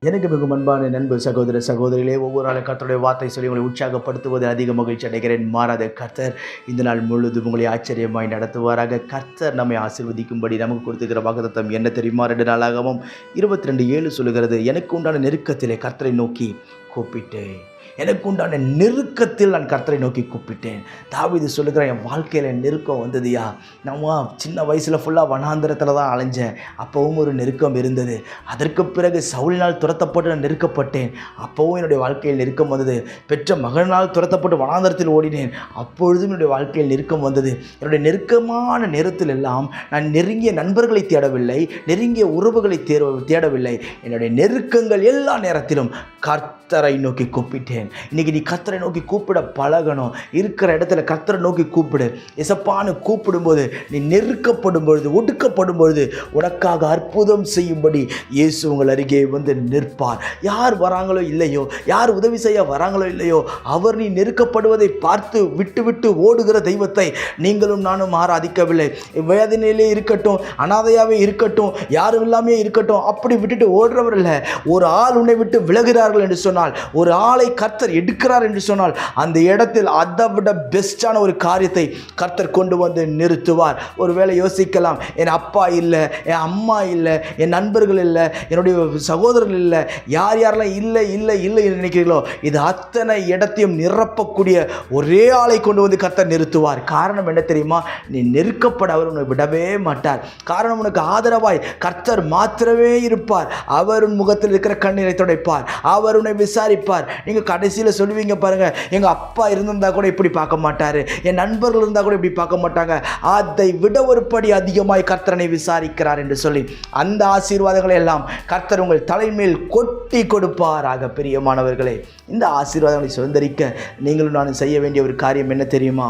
எனக்கு மிகவும் அன்பான நண்பு சகோதர சகோதரிகளே, ஒவ்வொரு நாளும் கர்த்தருடைய வார்த்தை சொல்லி உங்களை உற்சாகப்படுத்துவது அதிக மகிழ்ச்சி அடைகிறேன். மாறாத கர்த்தர் இந்த நாள் முழுவதும் உங்களை ஆச்சரியமாய் நடத்துவாராக. கர்த்தர் நம்மை ஆசீர்வதிக்கும்படி நமக்கு கொடுத்துக்கிற வாக்குத்தத்தம் என்ன தெரியுமா? 2 நாளாகவும் 22:7 சொல்லுகிறது, எனக்கு உண்டான நெருக்கத்திலே கர்த்தரை நோக்கி கூப்பிட்டேன். எனக்கு உண்டான நெருக்கத்தில் நான் கர்த்தரை நோக்கி கூப்பிட்டேன். தாவீது சொல்லுகிறேன், என் வாழ்க்கையில் நெருக்கம் வந்ததுயா. நம்ம சின்ன வயசில் ஃபுல்லாக வனாந்திரத்தில் தான் அலைஞ்சேன், அப்போவும் ஒரு நெருக்கம் இருந்தது. அதற்கு பிறகு சவுலினால் துரத்தப்பட்டு நான் நெருக்கப்பட்டேன், அப்போவும் என்னுடைய வாழ்க்கையில் நெருக்கம் வந்தது. பெற்ற மகனால் துரத்தப்பட்டு வனாந்திரத்தில் ஓடினேன், அப்பொழுதும் என்னுடைய வாழ்க்கையில் நெருக்கம் வந்தது. என்னுடைய நெருக்கமான நேரத்தில் எல்லாம் நான் நெருங்கிய நண்பர்களை தேடவில்லை, நெருங்கிய உறவுகளை தேடவில்லை. என்னுடைய நெருக்கங்கள் எல்லா நேரத்திலும் கர்த்தரை நோக்கி கூப்பிட்டேன். இன்னைக்கு நீ கர்த்தரை நோக்கி கூப்பிட பழகணும். இருக்கிற இடத்துல கர்த்தரை நோக்கி கூப்பிடு. எசப்பான்னு கூப்பிடும்போது, நீ நெருக்கப்படும் பொழுது, ஒடுக்கப்படும் பொழுது உனக்காக அற்புதம் செய்யும்படி இயேசு உங்கள் அருகே வந்து நிற்பார். யார் வராங்களோ இல்லையோ, யார் உதவி செய்ய வராங்களோ இல்லையோ, அவர் நீ நெருக்கப்படுவதை பார்த்து விட்டு விட்டு ஓடுகிற தெய்வத்தை நீங்களும் நானும் ஆராதிக்கவில்லை. வேதனையிலே இருக்கட்டும், அனாதையாவே இருக்கட்டும், யாரும் இல்லாமே இருக்கட்டும், அப்படி விட்டுட்டு ஓடுறவர் இல்லை. ஒரு ஆள் உன்னை விட்டு விலகிறார்கள் என்று சொன்னால், ஒரு ஆளை கர்த்தர் எடுக்கிறார் என்று சொன்னால், அந்த இடத்தில் அதை விட பெஸ்டான ஒரு காரியத்தை கர்த்தர் கொண்டு வந்து நிறுத்துவார். ஒருவேளை யோசிக்கலாம், என் அப்பா இல்லை, என் அம்மா இல்லை, என் நண்பர்கள் இல்லை, என்னுடைய சகோதரர்கள் இல்லை, யார் யாரெல்லாம் இல்லை இல்லை இல்லை என்று நினைக்கிறீர்களோ, இது அத்தனை இடத்தையும் நிரப்பக்கூடிய ஒரே ஆளை கொண்டு வந்து கர்த்தர் நிறுத்துவார். காரணம் என்ன தெரியுமா? நீ நெருக்கப்பட அவர் உன்னை விடவே மாட்டார். காரணம், உனக்கு ஆதரவாய் கர்த்தர் மாத்திரமே இருப்பார். அவர் உன் முகத்தில் இருக்கிற கண்ணீரை துடைப்பார், அவர் உன்னை விசாரிப்பார். நீங்கள் கடைசியில் சொல்லுவீங்க பாருங்க, எங்கள் அப்பா இருந்திருந்தா கூட இப்படி பார்க்க மாட்டார், என் நண்பர்கள் இருந்தால் கூட இப்படி பார்க்க மாட்டாங்க, அதை விட ஒரு படி அதிகமாய் கர்த்தரனை விசாரிக்கிறார் என்று சொல்லி அந்த ஆசீர்வாதங்களை எல்லாம் கர்த்தர் உங்கள் தலைமையில் கொட்டி கொடுப்பாராக. பிரியமானவர்களே, இந்த ஆசீர்வாதங்களை சுதந்திரிக்க நீங்களும் நானும் செய்ய வேண்டிய ஒரு காரியம் என்ன தெரியுமா?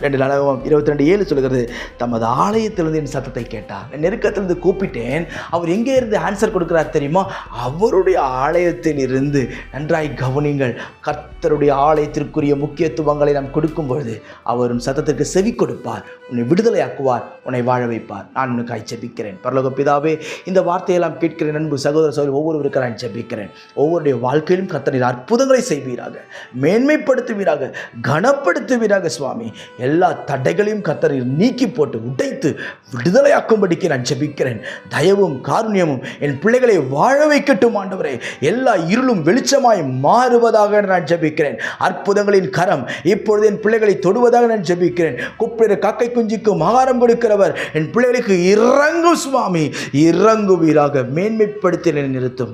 2 நாளாகவும் 22:7 சொல்கிறது, தமது ஆலயத்திலிருந்து என் சத்தத்தை கேட்டார். நெருக்கத்திலிருந்து கூப்பிட்டேன். அவர் எங்கே இருந்து ஆன்சர் கொடுக்கிறார் தெரியுமா? அவருடைய ஆலயத்தில் இருந்து. நன்றாய் கவனிங்கள், கர்த்தருடைய ஆலயத்திற்குரிய முக்கியத்துவங்களை நாம் கொடுக்கும் பொழுது அவர் உன் சத்தத்திற்கு செவி கொடுப்பார், உன்னை விடுதலையாக்குவார், உன்னை வாழ வைப்பார். நான் உனக்காய் ஜெபிக்கிறேன். பரலோக பிதாவே, இந்த வார்த்தையெல்லாம் கேட்கிறேன் அன்பு சகோதர சகோதரி ஒவ்வொருவருக்கு நான் ஜெபிக்கிறேன். ஒவ்வொருடைய வாழ்க்கையிலும் கர்த்தரின் அற்புதங்களை செய்வீராக, மேன்மைப்படுத்துவீராக, கனப்படுத்துவீராக. சுவாமி, எல்லா தடைகளையும் கர்த்தர் நீக்கி போட்டு உடைத்து விடுதலையாக்கும்படிக்கு நான் ஜெபிக்கிறேன். தயவும் காருண்யமும் என் பிள்ளைகளை வாழ வைக்கட்டும் ஆண்டவரே. எல்லா இருளும் வெளிச்சமாய் மாறுவதாக நான் ஜெபிக்கிறேன். அற்புதங்களின் கரம் இப்பொழுது என் பிள்ளைகளை தொடுவதாக நான் ஜெபிக்கிறேன். கூப்பிடுற காக்கை குஞ்சுக்கும் ஆகாரம் கொடுக்கிறவர் என் பிள்ளைகளுக்கு இறங்கும். சுவாமி, இறங்குவீராக. மேன்மைப்படுத்தி நிறுத்தும்.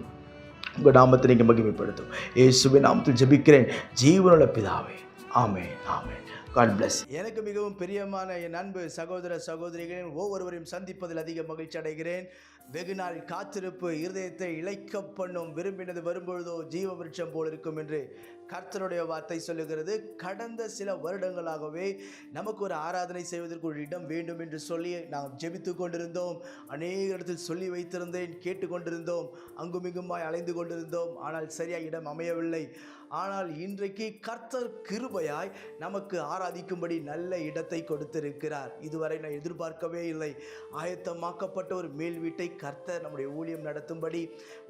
உங்கள் நாமத்தை நீங்கள் மகிமைப்படுத்தும். இயேசுவின் நாமத்தில் ஜெபிக்கிறேன் ஜீவனுள்ள பிதாவே. ஆமென், ஆமென். God bless. எனக்கு மிகவும் பிரியமான என் அன்பு சகோதர சகோதரிகளின் ஒவ்வொருவரையும் சந்திப்பதில் அதிக மகிழ்ச்சி அடைகிறேன். வெகு நாள் காத்திருப்பு இருதயத்தை இளைக்க பண்ணும், விரும்பினது வரும்பொழுதோ ஜீவ விருட்சம் போல் இருக்கும் என்று கர்த்தருடைய வார்த்தை சொல்லுகிறது. கடந்த சில வருடங்களாகவே நமக்கு ஒரு ஆராதனை செய்வதற்கு ஒரு இடம் வேண்டும் என்று சொல்லி நாம் ஜெபித்து கொண்டிருந்தோம். அநேக இடத்தில் சொல்லி வைத்திருந்தேன், கேட்டுக்கொண்டிருந்தோம், அங்குமிங்குமாய் அலைந்து கொண்டிருந்தோம். ஆனால் சரியாக இடம் அமையவில்லை. ஆனால் இன்றைக்கு கர்த்தர் கிருபையாய் நமக்கு ஆராதிக்கும்படி நல்ல இடத்தை கொடுத்திருக்கிறார். இதுவரை நான் எதிர்பார்க்கவே இல்லை. ஆயத்தமாக்கப்பட்ட ஒரு மேல் வீட்டை கர்த்தர் நம்முடைய ஊழியம் நடத்தும்படி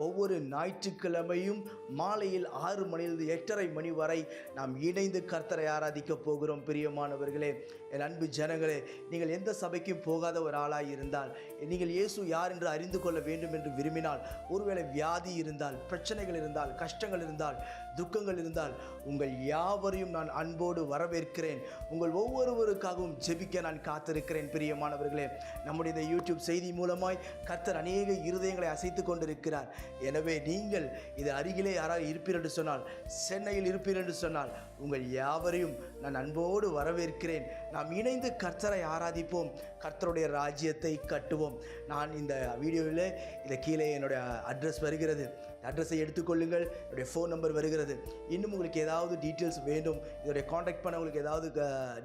ஒவ்வொரு ஞாயிற்றுக்கிழமையும் மாலையில் 6 மணியிலிருந்து 8:30 மணி வரை நாம் இணைந்து கர்த்தரை ஆராதிக்க போகிறோம். பிரியமானவர்களே, என் அன்பு ஜனங்களே, நீங்கள் எந்த சபைக்கும் போகாத ஒரு ஆளாய் இருந்தால், நீங்கள் இயேசு யார் என்று அறிந்து கொள்ள வேண்டும் என்று விரும்பினால், ஒருவேளை வியாதி இருந்தால், பிரச்சனைகள் இருந்தால், கஷ்டங்கள் இருந்தால், துக்கங்கள் இருந்தால், உங்கள் யாவரையும் நான் அன்போடு வரவேற்கிறேன். உங்கள் ஒவ்வொருவருக்காகவும் ஜெபிக்க நான் காத்திருக்கிறேன். பிரியமானவர்களே, நம்முடைய இந்த யூடியூப் செய்தி மூலமாய் கர்த்தர் அநேக இருதயங்களை அசைத்து கொண்டிருக்கிறார். எனவே நீங்கள் இது அருகிலே யாராவது இருப்பீர்கள் என்று சொன்னால், சென்னையில் இருப்பீர்கள் என்று சொன்னால், உங்கள் யாவரையும் நான் அன்போடு வரவேற்கிறேன். நாம் இணைந்து கர்த்தரை ஆராதிப்போம், கர்த்தருடைய ராஜ்யத்தை கட்டுவோம். நான் இந்த வீடியோவில் இதை கீழே என்னுடைய அட்ரஸ் வருகிறது, அட்ரஸை எடுத்துக்கொள்ளுங்கள். என்னுடைய ஃபோன் நம்பர் வருகிறது. இன்னும் உங்களுக்கு ஏதாவது டீட்டெயில்ஸ் வேண்டும், இதோடைய காண்டாக்ட் பண்ண உங்களுக்கு ஏதாவது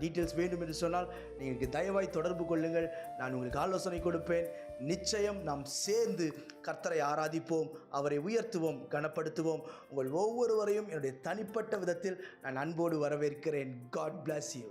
டீட்டெயில்ஸ் வேண்டும் என்று சொன்னால் நீங்கள் தயவாய் தொடர்பு கொள்ளுங்கள். நான் உங்களுக்கு ஆலோசனை கொடுப்பேன். நிச்சயம் நாம் சேர்ந்து கர்த்தரை ஆராதிப்போம், அவரை உயர்த்துவோம், கனப்படுத்துவோம். உங்கள் ஒவ்வொருவரையும் என்னுடைய தனிப்பட்ட விதத்தில் நான் அன்போடு வரவேற்கிறேன். God bless you.